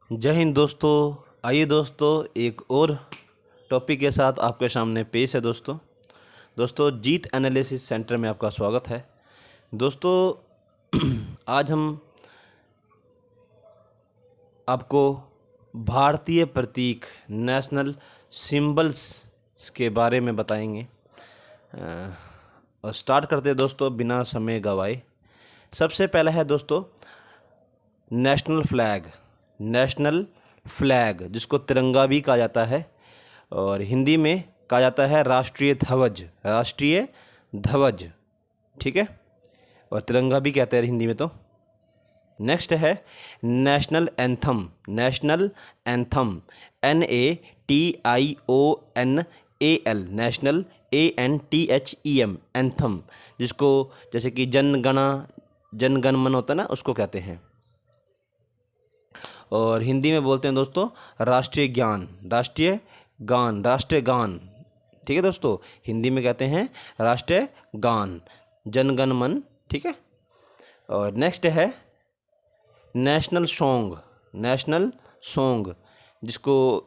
जय हिंद दोस्तों। आइए दोस्तों, एक और टॉपिक के साथ आपके सामने पेश है दोस्तों जीत एनालिसिस सेंटर में आपका स्वागत है। दोस्तों आज हम आपको भारतीय प्रतीक नेशनल सिंबल्स के बारे में बताएंगे। और स्टार्ट करते हैं दोस्तों बिना समय गवाए। सबसे पहला है दोस्तों नेशनल फ्लैग जिसको तिरंगा भी कहा जाता है और हिंदी में कहा जाता है राष्ट्रीय ध्वज। ठीक है, और तिरंगा भी कहते हैं हिंदी में। तो नेक्स्ट है national anthem NATIONAL national ANTHEM anthem, जिसको जैसे कि जन गण मन होता है ना, उसको कहते हैं। और हिंदी में बोलते हैं दोस्तों राष्ट्रीय गान। ठीक है दोस्तों, हिंदी में कहते हैं राष्ट्रीय गान, जन गण मन। ठीक है, और नेक्स्ट है नेशनल सॉन्ग जिसकी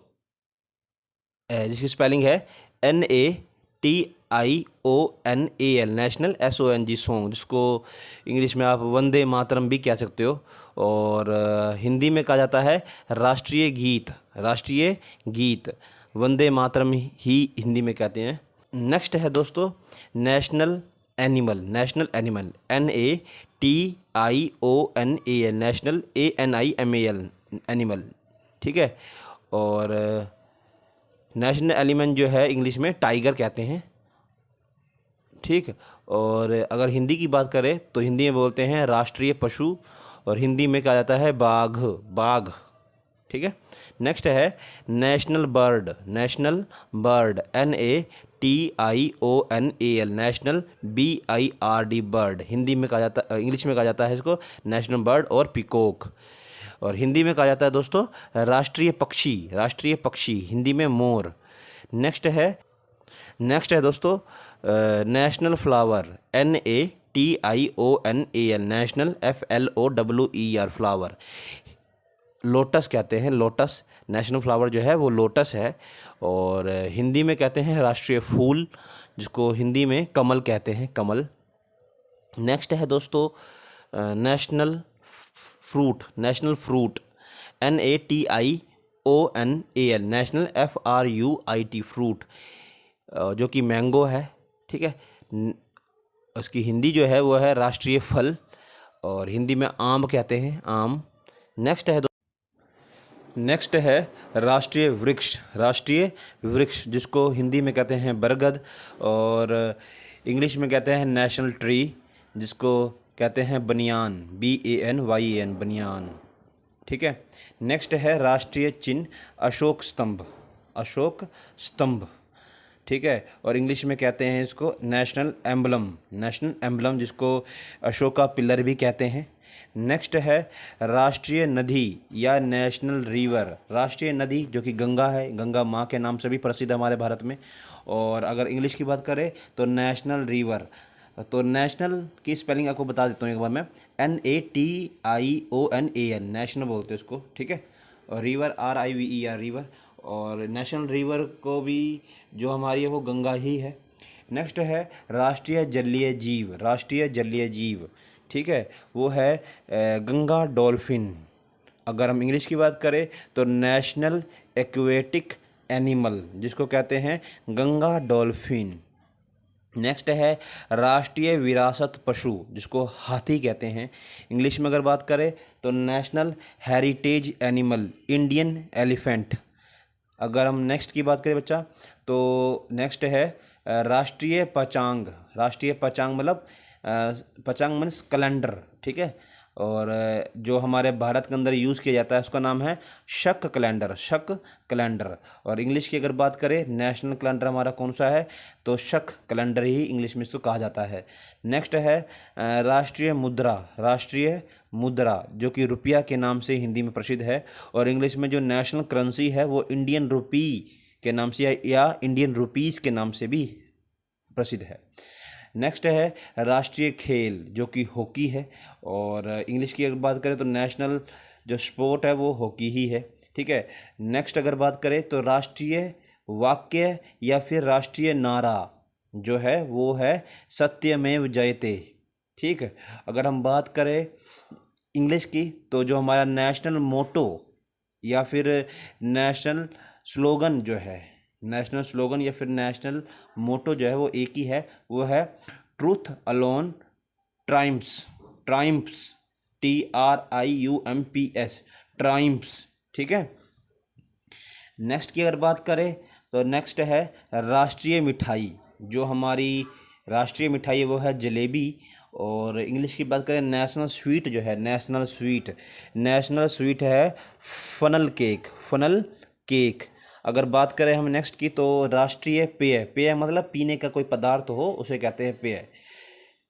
स्पेलिंग है NATIONAL नेशनल SONG सॉन्ग, जिसको इंग्लिश में आप वंदे मातरम भी कह सकते हो। और हिंदी में कहा जाता है राष्ट्रीय गीत वंदे मातरम ही हिंदी में कहते हैं। नेक्स्ट है दोस्तों national animal NATIONAL national ANIMAL animal. ठीक है, और नेशनल एलिमेंट जो है इंग्लिश में टाइगर कहते हैं। ठीक, और अगर हिंदी की बात करें तो हिंदी में बोलते हैं राष्ट्रीय पशु, और हिंदी में कहा जाता है बाघ। ठीक है, नेक्स्ट है national bird NATIONAL national BIRD bird. Hindi में कहा जाता इंग्लिश में कहा जाता है इसको नेशनल बर्ड और पीकॉक। और हिंदी में कहा जाता है दोस्तों राष्ट्रीय पक्षी हिंदी में मोर। नेक्स्ट है दोस्तों national flower NATIONAL national FLOWER flower. Lotus कहते हैं, नेशनल फ्लावर जो है वो लोटस है। और हिंदी में कहते हैं राष्ट्रीय फूल, जिसको हिंदी में कमल कहते हैं, कमल। नेक्स्ट है दोस्तों national fruit NATIONAL national FRUIT fruit, जो कि मैंगो है। ठीक है, उसकी हिंदी जो है वो है राष्ट्रीय फल, और हिंदी में आम कहते हैं, आम। नेक्स्ट है राष्ट्रीय वृक्ष जिसको हिंदी में कहते हैं बरगद, और इंग्लिश में कहते हैं नेशनल ट्री, जिसको कहते हैं बनियान BANYAN बनियान। ठीक है, नेक्स्ट है राष्ट्रीय चिन्ह अशोक स्तंभ। ठीक है, और इंग्लिश में कहते हैं इसको नेशनल एम्बलम, जिसको अशोका पिलर भी कहते हैं। नेक्स्ट है राष्ट्रीय नदी या नेशनल रिवर, राष्ट्रीय नदी जो कि गंगा है, गंगा माँ के नाम से भी प्रसिद्ध है हमारे भारत में। और अगर इंग्लिश की बात करें तो नेशनल रिवर, तो नेशनल की स्पेलिंग आपको बता देता हूँ एक बार मैं, NATIONAL नेशनल बोलते हैं उसको। ठीक है, और रिवर RIVER रिवर, और नेशनल रिवर को भी जो हमारी है वो गंगा ही है। नेक्स्ट है राष्ट्रीय जलीय जीव। ठीक है, वो है गंगा डॉल्फिन। अगर हम इंग्लिश की बात करें तो नेशनल एक्वेटिक एनिमल, जिसको कहते हैं गंगा डॉल्फिन। नेक्स्ट है राष्ट्रीय विरासत पशु, जिसको हाथी कहते हैं। इंग्लिश में अगर बात करें तो national heritage animal Indian elephant. अगर हम नेक्स्ट की बात करें बच्चा, तो नेक्स्ट है राष्ट्रीय पचांग मतलब पचांग मीन्स कैलेंडर। ठीक है, और जो हमारे भारत के अंदर यूज़ किया जाता है उसका नाम है शक कैलेंडर। और इंग्लिश की अगर बात करें नेशनल कैलेंडर हमारा कौन सा है, तो शक कैलेंडर ही इंग्लिश में इसको कहा जाता है। नेक्स्ट है राष्ट्रीय मुद्रा जो कि रुपया के नाम से हिंदी में प्रसिद्ध है, और इंग्लिश में जो नेशनल करेंसी है वो इंडियन रुपी के नाम से या इंडियन रुपीज़ के नाम से भी प्रसिद्ध है। नेक्स्ट है राष्ट्रीय खेल जो कि हॉकी है, और इंग्लिश की अगर बात करें तो नेशनल जो स्पोर्ट है वो हॉकी ही है, ठीक है। नेक्स्ट अगर बात करें तो राष्ट्रीय वाक्य या फिर राष्ट्रीय नारा जो है वो है सत्यमेव जयते, ठीक है। अगर हम बात करें इंग्लिश की तो जो हमारा नेशनल मोटो या फिर नेशनल स्लोगन जो है, नेशनल स्लोगन या फिर नेशनल मोटो जो है वो एक ही है, वो है ट्रूथ अलोन ट्राइम्प्स, ट्राइम्प्स TRIUMPS, ट्राइम्प्स, ठीक है। नेक्स्ट की अगर बात करें तो नेक्स्ट है राष्ट्रीय मिठाई, जो हमारी राष्ट्रीय मिठाई है वो है जलेबी। और इंग्लिश की बात करें नेशनल स्वीट जो है, नेशनल स्वीट, नेशनल स्वीट है फनल केक, फनल केक। अगर बात करें हम नेक्स्ट की तो राष्ट्रीय पेय, पेय मतलब पीने का कोई पदार्थ हो उसे कहते हैं पेय।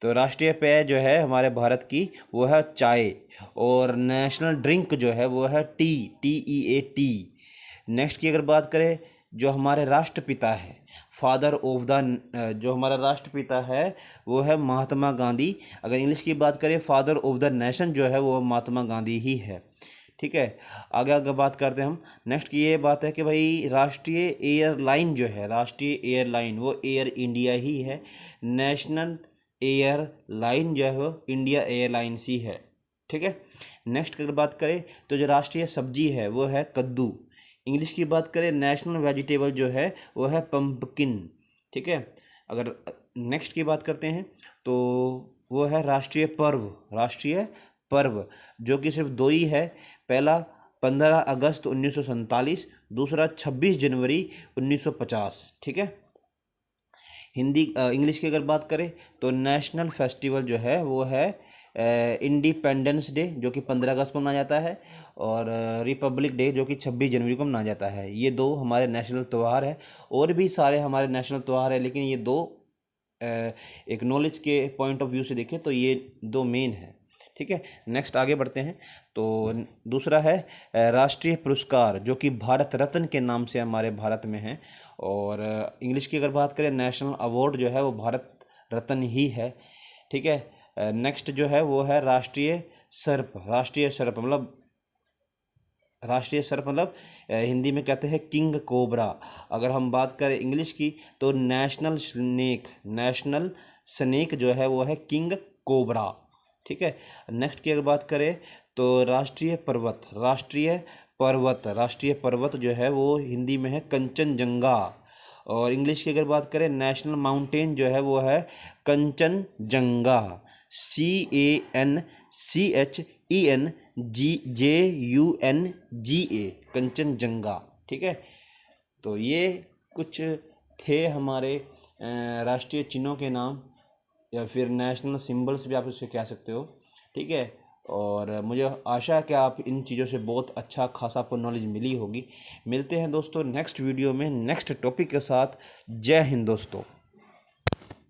तो राष्ट्रीय पेय जो है हमारे भारत की वो है चाय। और नेशनल ड्रिंक जो है वो है टी, TEA। नेक्स्ट की अगर बात करें जो हमारे राष्ट्रपिता है, फादर ऑफ द, जो हमारा राष्ट्रपिता है वो है महात्मा गांधी। अगर इंग्लिश की बात करें फादर ऑफ द नेशन जो है वो महात्मा गांधी ही है, ठीक है। आगे आगे बात करते हैं हम। नेक्स्ट की ये बात है कि भाई राष्ट्रीय एयरलाइन जो है, राष्ट्रीय एयरलाइन वो एयर इंडिया ही है। नेशनल एयरलाइन जो है वो इंडिया एयरलाइंस ही है, ठीक है। नेक्स्ट अगर बात करें तो जो राष्ट्रीय सब्जी है वो है कद्दू। इंग्लिश की बात करें नेशनल वेजिटेबल जो है वो है पंपकिन, ठीक है। अगर नेक्स्ट की बात करते हैं तो वो है राष्ट्रीय पर्व, राष्ट्रीय पर्व जो कि सिर्फ दो ही है। पहला 15 अगस्त 1947, दूसरा 26 जनवरी 1950, ठीक है। इंग्लिश की अगर बात करें तो नेशनल फेस्टिवल जो है वो है इंडिपेंडेंस डे जो कि 15 अगस्त को मनाया जाता है, और रिपब्लिक डे जो कि 26 जनवरी को मनाया जाता है। ये दो हमारे नेशनल त्यौहार है, और भी सारे हमारे नेशनल त्यौहार है, लेकिन ये दो एक नॉलेज के पॉइंट ऑफ व्यू से देखें तो ये दो मेन है, ठीक है। नेक्स्ट आगे बढ़ते हैं तो दूसरा है राष्ट्रीय पुरस्कार जो कि भारत रत्न के नाम से हमारे भारत में है। और इंग्लिश की अगर बात करें नेशनल अवार्ड जो है वो भारत रत्न ही है, ठीक है। नेक्स्ट जो है वो है राष्ट्रीय सर्प, राष्ट्रीय सर्प मतलब, राष्ट्रीय सर्प मतलब हिंदी में कहते हैं किंग कोबरा। अगर हम बात करें इंग्लिश की तो नेशनल स्नेक, नेशनल स्नेक जो है वो है किंग कोबरा, ठीक है। नेक्स्ट की अगर बात करें तो राष्ट्रीय पर्वत, राष्ट्रीय पर्वत, राष्ट्रीय पर्वत जो है वो हिंदी में है कंचनजंगा। और इंग्लिश की अगर बात करें नेशनल माउंटेन जो है वो है कंचनजंगा, CANCHENJUNGA, कंचनजंगा, ठीक है। तो ये कुछ थे हमारे राष्ट्रीय चिन्हों के नाम या फिर नेशनल सिंबल्स भी आप इसे कह सकते हो, ठीक है। और मुझे आशा है कि आप इन चीज़ों से बहुत अच्छा खासा आपको नॉलेज मिली होगी। मिलते हैं दोस्तों नेक्स्ट वीडियो में नेक्स्ट टॉपिक के साथ। जय हिंद दोस्तों।